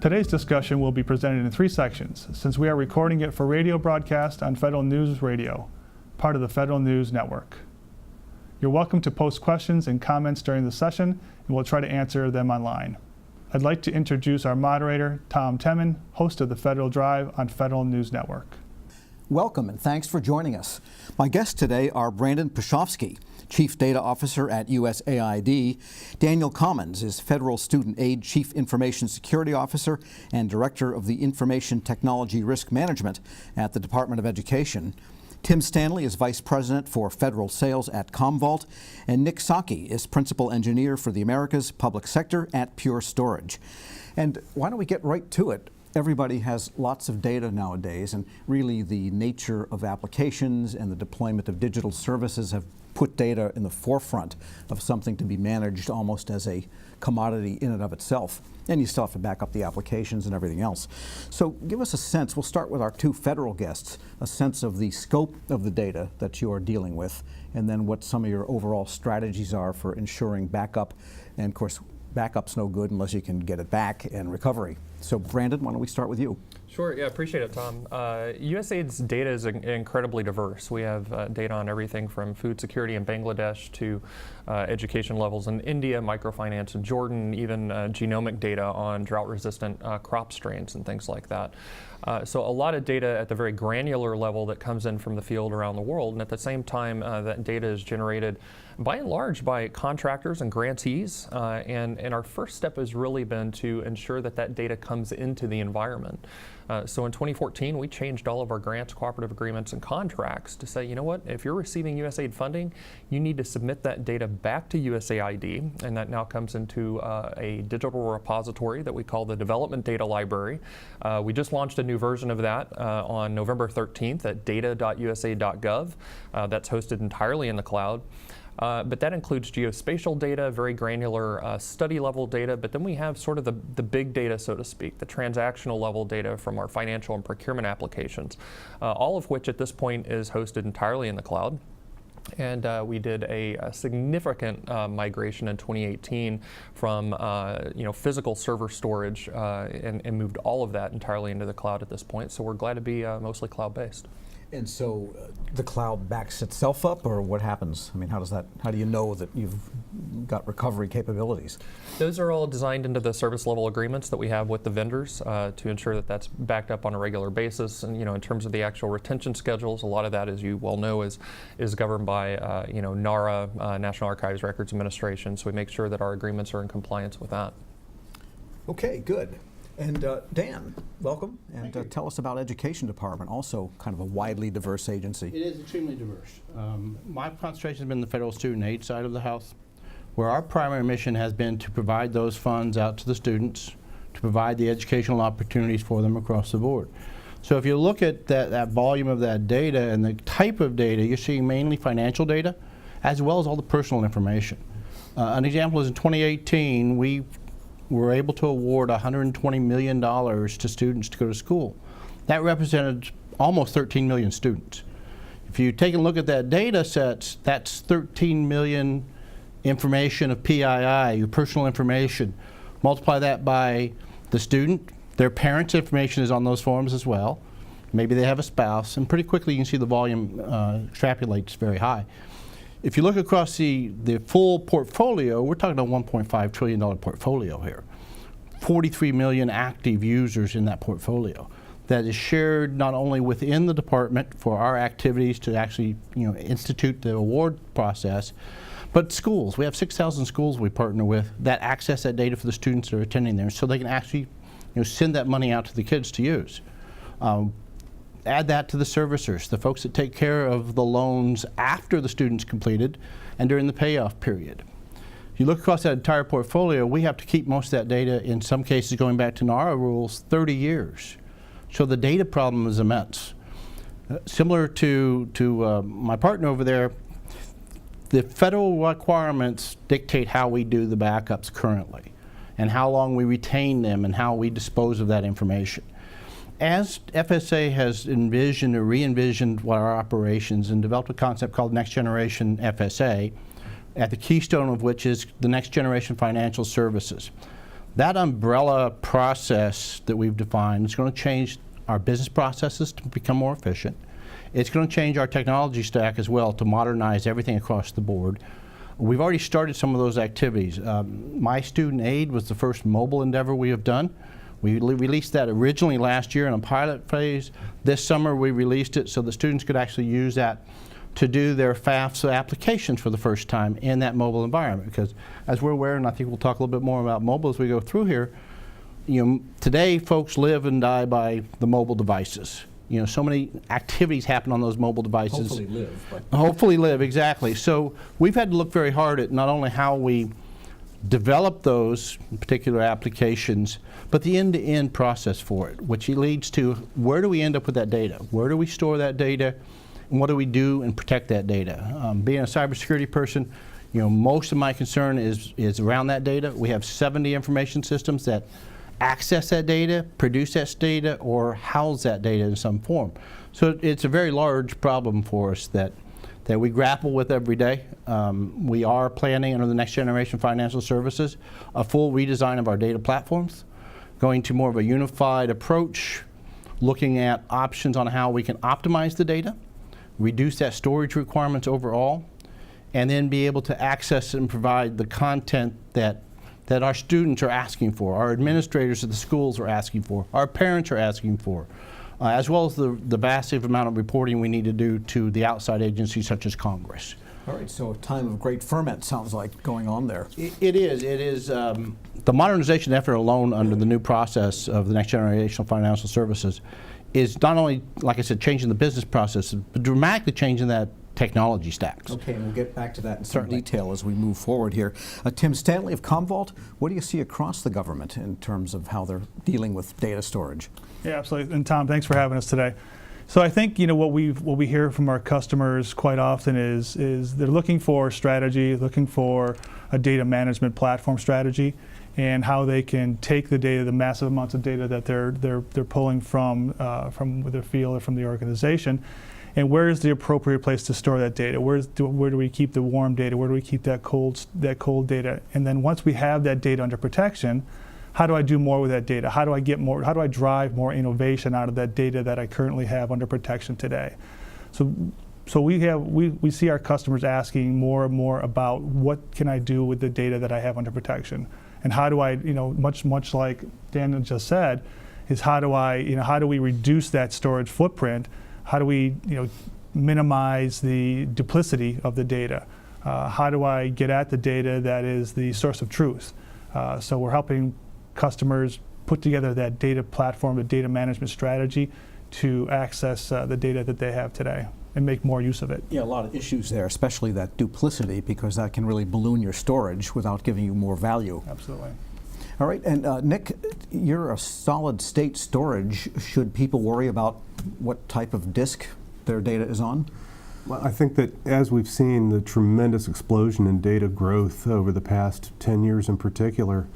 Today's discussion will be presented in 3 sections, since we are recording it for radio broadcast on Federal News Radio, part of the Federal News Network. You're welcome to post questions and comments during the session, and we'll try to answer them online. I'd like to introduce our moderator, Tom Temin, host of the Federal Drive on Federal News Network. Welcome and thanks for joining us. My guests today are Brandon Pashofsky, Chief Data Officer at USAID. Daniel Commons is Federal Student Aid Chief Information Security Officer and Director of the Information Technology Risk Management at the Department of Education. Tim Stanley is Vice President for Federal Sales at Commvault, and Nick Saki is Principal Engineer for the Americas Public Sector at Pure Storage. And why don't we get right to it? Everybody has lots of data nowadays, and really the nature of applications and the deployment of digital services have put data in the forefront of something to be managed almost as a commodity in and of itself. And you still have to back up the applications and everything else. So give us a sense, we'll start with our 2 federal guests, a sense of the scope of the data that you are dealing with, and then what some of your overall strategies are for ensuring backup. And of course, backup's no good unless you can get it back, and recovery. So Brandon, why don't we start with you? Sure, yeah, appreciate it, Tom. USAID's data is incredibly diverse. We have data on everything from food security in Bangladesh to education levels in India, microfinance in Jordan, even genomic data on drought-resistant crop strains and things like that. So a lot of data at the very granular level that comes in from the field around the world, and at the same time that data is generated by and large by contractors and grantees, and our first step has really been to ensure that that data comes into the environment. So in 2014, we changed all of our grants, cooperative agreements, and contracts to say, you know what, if you're receiving USAID funding, you need to submit that data back to USAID, and that now comes into a digital repository that we call the Development Data Library. We just launched a new version of that on November 13th at data.usaid.gov. That's hosted entirely in the cloud. But that includes geospatial data, very granular study level data, but then we have sort of the big data, so to speak, the transactional level data from our financial and procurement applications, all of which at this point is hosted entirely in the cloud. And we did a significant migration in 2018 from physical server storage and moved all of that entirely into the cloud at this point. So we're glad to be mostly cloud-based. And so the cloud backs itself up, or what happens? I mean, how do you know that you've got recovery capabilities? Those are all designed into the service level agreements that we have with the vendors to ensure that that's backed up on a regular basis. And in terms of the actual retention schedules, a lot of that, as you well know, is governed by NARA, National Archives Records Administration. So we make sure that our agreements are in compliance with that. Okay, good. And Dan, welcome, and tell us about Education Department, also kind of a widely diverse agency. It is extremely diverse. My concentration has been the federal student aid side of the house, where our primary mission has been to provide those funds out to the students, to provide the educational opportunities for them across the board. So if you look at that volume of that data and the type of data, you're seeing mainly financial data, as well as all the personal information. An example is in 2018, we were able to award $120 million to students to go to school. That represented almost 13 million students. If you take a look at that data sets, that's 13 million information of PII, your personal information. Multiply that by the student, their parents' information is on those forms as well. Maybe they have a spouse, and pretty quickly you can see the volume extrapolates very high. If you look across the full portfolio, we're talking about a $1.5 trillion portfolio here. 43 million active users in that portfolio that is shared not only within the department for our activities to actually institute the award process, but schools. We have 6,000 schools we partner with that access that data for the students that are attending there, so they can actually send that money out to the kids to use. Add that to the servicers, the folks that take care of the loans after the student's completed and during the payoff period. If you look across that entire portfolio, we have to keep most of that data, in some cases going back to NARA rules, 30 years. So the data problem is immense. Similar to my partner over there, the federal requirements dictate how we do the backups currently and how long we retain them and how we dispose of that information. As FSA has envisioned or re-envisioned what our operations and developed a concept called Next Generation FSA, at the keystone of which is the Next Generation Financial Services. That umbrella process that we've defined is going to change our business processes to become more efficient. It's going to change our technology stack as well to modernize everything across the board. We've already started some of those activities. My Student Aid was the first mobile endeavor we have done. We released that originally last year in a pilot phase. This summer we released it so the students could actually use that to do their FAFSA applications for the first time in that mobile environment. Because as we're aware, and I think we'll talk a little bit more about mobile as we go through here, today folks live and die by the mobile devices. So many activities happen on those mobile devices. Hopefully live. Hopefully live, exactly. So we've had to look very hard at not only how we develop those particular applications, but the end-to-end process for it, which leads to where do we end up with that data? Where do we store that data? And what do we do and protect that data? Being a cybersecurity person, most of my concern is around that data. We have 70 information systems that access that data, produce that data, or house that data in some form. So it's a very large problem for us that we grapple with every day. We are planning under the Next Generation Financial Services a full redesign of our data platforms, going to more of a unified approach, looking at options on how we can optimize the data, reduce that storage requirements overall, and then be able to access and provide the content that our students are asking for, our administrators at the schools are asking for, our parents are asking for, as well as the massive amount of reporting we need to do to the outside agencies such as Congress. All right, so a time of great ferment sounds like going on there. It is. The modernization effort alone under the new process of the Next Generation Financial Services is not only, like I said, changing the business process, but dramatically changing that technology stacks. Okay, and we'll get back to that in some Certainly. detail as we move forward here. Tim Stanley of Commvault, what do you see across the government in terms of how they're dealing with data storage? Yeah, absolutely. And Tom, thanks for having us today. So I think what we hear from our customers quite often is they're looking for strategy, looking for a data management platform strategy, and how they can take the data, the massive amounts of data that they're pulling from their field or from the organization, and where is the appropriate place to store that data? Where do we keep the warm data? Where do we keep that cold data? And then once we have that data under protection, how do I do more with that data? How do I get more? How do I drive more innovation out of that data that I currently have under protection today? So we see our customers asking more and more about what can I do with the data that I have under protection, and how do I, much like Daniel just said, is how do we reduce that storage footprint? How do we, minimize the duplicity of the data? How do I get at the data that is the source of truth? So we're helping customers put together that data platform, the data management strategy to access the data that they have today and make more use of it. Yeah, a lot of issues there, especially that duplicity, because that can really balloon your storage without giving you more value. Absolutely. All right, and Nick, you're a solid state storage. Should people worry about what type of disk their data is on? Well, I think that as we've seen the tremendous explosion in data growth over the past 10 years in particular,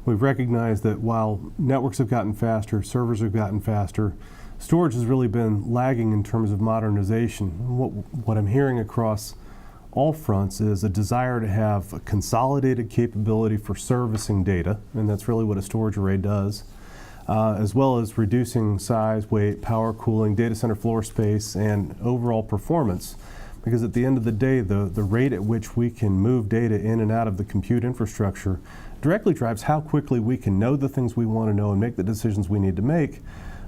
we've recognized that while networks have gotten faster, servers have gotten faster, storage has really been lagging in terms of modernization. What I'm hearing across all fronts is a desire to have a consolidated capability for servicing data, and that's really what a storage array does, as well as reducing size, weight, power, cooling, data center floor space, and overall performance. Because at the end of the day, the rate at which we can move data in and out of the compute infrastructure directly drives how quickly we can know the things we want to know and make the decisions we need to make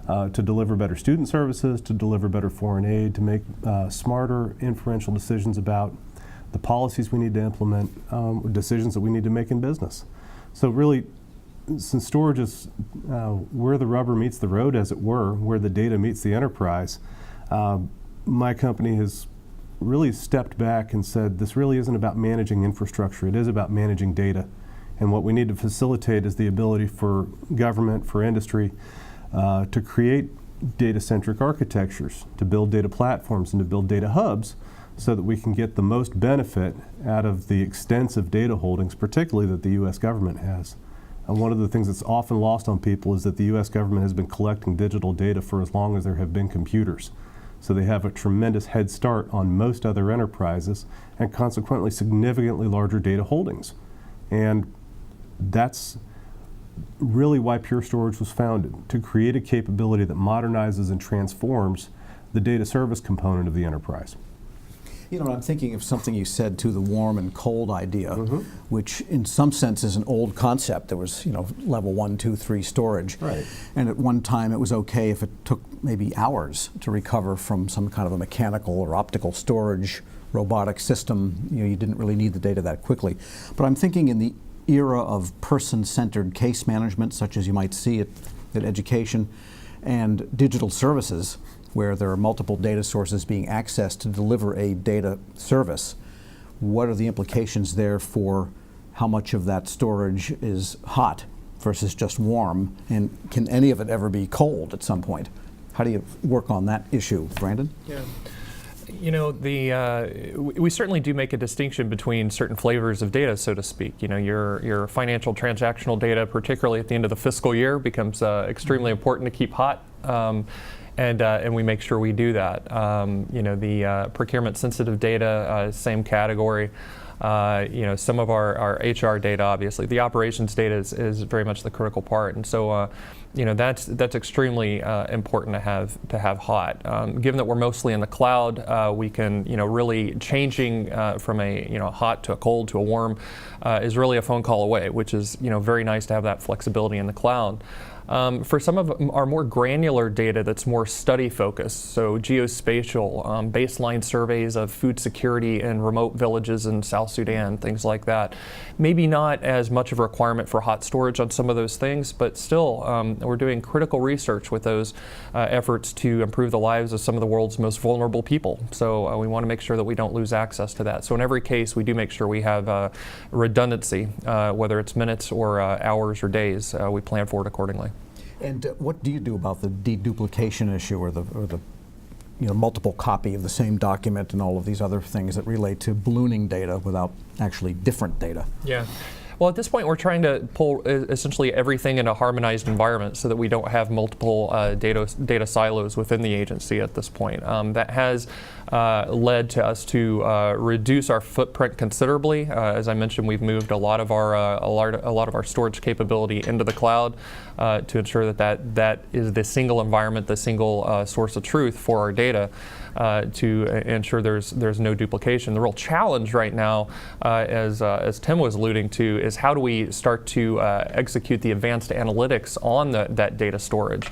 to deliver better student services, to deliver better foreign aid, to make smarter inferential decisions about the policies we need to implement, decisions that we need to make in business. So really, since storage is where the rubber meets the road, as it were, where the data meets the enterprise, my company has really stepped back and said this really isn't about managing infrastructure, it is about managing data. And what we need to facilitate is the ability for government, for industry, to create data-centric architectures, to build data platforms and to build data hubs so that we can get the most benefit out of the extensive data holdings, particularly that the U.S. government has. And one of the things that's often lost on people is that the U.S. government has been collecting digital data for as long as there have been computers. So they have a tremendous head start on most other enterprises and consequently significantly larger data holdings. And that's really why Pure Storage was founded, to create a capability that modernizes and transforms the data service component of the enterprise. You know, I'm thinking of something you said to the warm and cold idea, which in some sense is an old concept. There was, you know, level 1, 2, 3 storage. Right. And at one time it was okay if it took maybe hours to recover from some kind of a mechanical or optical storage robotic system. You know, you didn't really need the data that quickly. But I'm thinking in the era of person-centered case management, such as you might see at education, and digital services, where there are multiple data sources being accessed to deliver a data service. What are the implications there for how much of that storage is hot versus just warm? And can any of it ever be cold at some point? How do you work on that issue, Brandon? Yeah. You know, we certainly do make a distinction between certain flavors of data, so to speak. You know, your financial transactional data, particularly at the end of the fiscal year, becomes extremely important to keep hot. And we make sure we do that. You know, the procurement sensitive data, same category. You know, some of our HR data, obviously. The operations data is very much the critical part. And so, you know, that's extremely important to have hot. Given that we're mostly in the cloud, we can, you know, really changing from a, you know, hot to a cold to a warm is really a phone call away, which is, you know, very nice to have that flexibility in the cloud. For some of our more granular data that's more study focused, so geospatial, baseline surveys of food security in remote villages in South Sudan, things like that. Maybe not as much of a requirement for hot storage on some of those things, but still we're doing critical research with those efforts to improve the lives of some of the world's most vulnerable people. So we want to make sure that we don't lose access to that. So in every case, we do make sure we have redundancy, whether it's minutes or hours or days, we plan for it accordingly. And what do you do about the deduplication issue, or the you know, multiple copy of the same document and all of these other things that relate to ballooning data without actually different data? Yeah. Well, at this point, we're trying to pull essentially everything in a harmonized environment so that we don't have multiple data silos within the agency at this point. That has led to us to reduce our footprint considerably. As I mentioned, we've moved a lot of our storage capability into the cloud to ensure that is the single environment, the single source of truth for our data. To ensure there's no duplication. The real challenge right now, as Tim was alluding to, is how do we start to execute the advanced analytics on that data storage,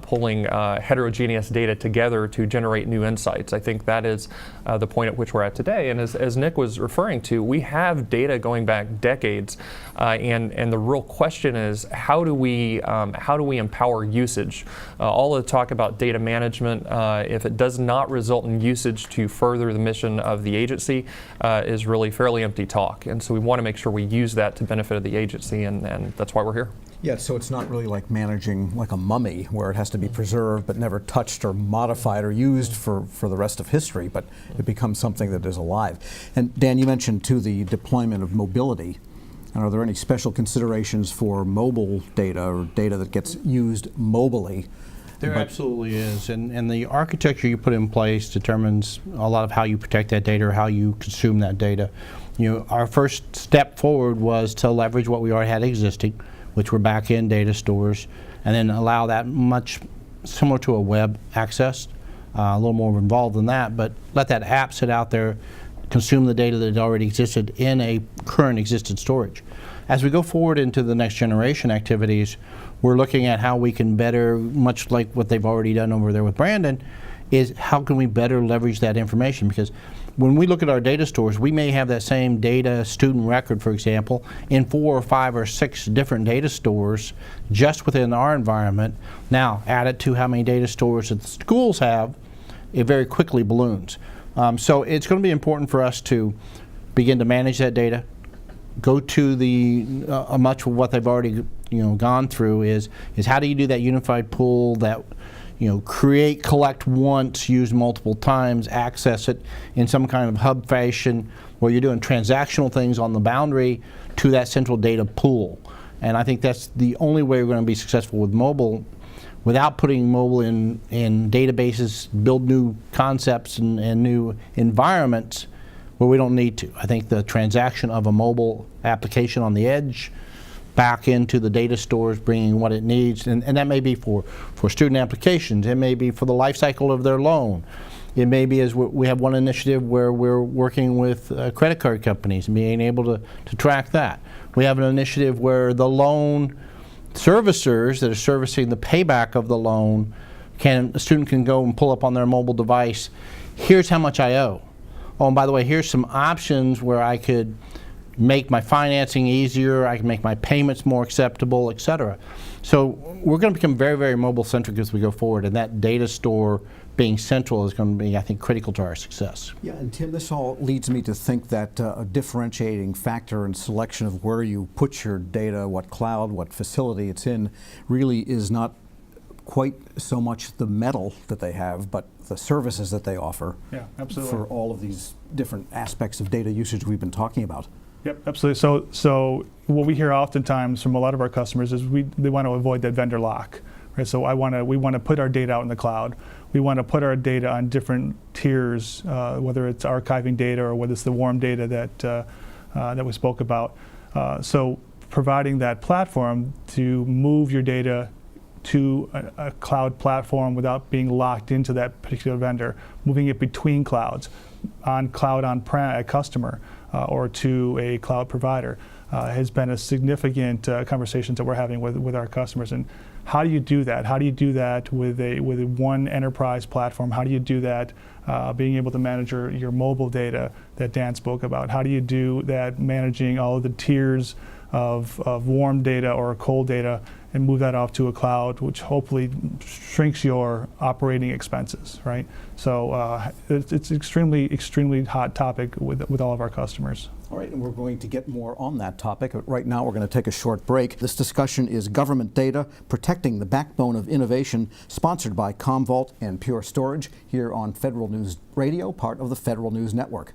pulling heterogeneous data together to generate new insights. I think that is the point at which we're at today. And as Nick was referring to, we have data going back decades, and the real question is how do we empower usage? All the talk about data management, if it does not result in usage to further the mission of the agency, is really fairly empty talk. And so we want to make sure we use that to benefit of the agency, and that's why we're here. Yeah, so it's not really like managing like a mummy where it has to be preserved but never touched or modified or used for the rest of history, but it becomes something that is alive. And Dan, you mentioned too the deployment of mobility. And are there any special considerations for mobile data or data that gets used mobily? There absolutely is, and the architecture you put in place determines a lot of how you protect that data or how you consume that data. You know, our first step forward was to leverage what we already had existing, which were back-end data stores, and then allow that much similar to a web access, a little more involved than that, but let that app sit out there, consume the data that already existed in a current existed storage. As we go forward into the next generation activities, we're looking at how we can better, much like what they've already done over there with Brandon, is how can we better leverage that information? Because when we look at our data stores, we may have that same data student record, for example, in 4 or 5 or 6 different data stores just within our environment. Now, add it to how many data stores that the schools have, it very quickly balloons. So it's going to be important for us to begin to manage that data, go to the much of what they've already gone through is how do you do that unified pool that create, collect once, use multiple times, access it in some kind of hub fashion where you're doing transactional things on the boundary to that central data pool. And I think that's the only way we're going to be successful with mobile without putting mobile in databases, build new concepts and new environments where we don't need to. I think the transaction of a mobile application on the edge back into the data stores, bringing what it needs. And that may be for student applications. It may be for the life cycle of their loan. It may be, as we have one initiative where we're working with credit card companies and being able to track that. We have an initiative where the loan servicers that are servicing the payback of the loan, a student can go and pull up on their mobile device, here's how much I owe. Oh, and by the way, here's some options where I could make my financing easier, I can make my payments more acceptable, et cetera. So we're going to become very, very mobile-centric as we go forward, and that data store being central is going to be, I think, critical to our success. Yeah, and Tim, this all leads me to think that a differentiating factor in selection of where you put your data, what cloud, what facility it's in, really is not quite so much the metal that they have, but the services that they offer. Yeah, absolutely. For all of these different aspects of data usage we've been talking about. Yep, absolutely. So what we hear oftentimes from a lot of our customers is they want to avoid that vendor lock, right? So we want to put our data out in the cloud. We want to put our data on different tiers, whether it's archiving data or whether it's the warm data that we spoke about. So providing that platform to move your data to a cloud platform without being locked into that particular vendor, moving it between clouds, on cloud on-prem, a customer, or to a cloud provider, has been a significant conversations that we're having with our customers. And how do you do that? How do you do that with one enterprise platform? How do you do that being able to manage your mobile data that Dan spoke about? How do you do that managing all of the tiers of warm data or cold data and move that off to a cloud, which hopefully shrinks your operating expenses, right? So it's extremely hot topic with all of our customers. All right, and we're going to get more on that topic. But right now, we're going to take a short break. This discussion is Government Data, Protecting the Backbone of Innovation, sponsored by Commvault and Pure Storage, here on Federal News Radio, part of the Federal News Network.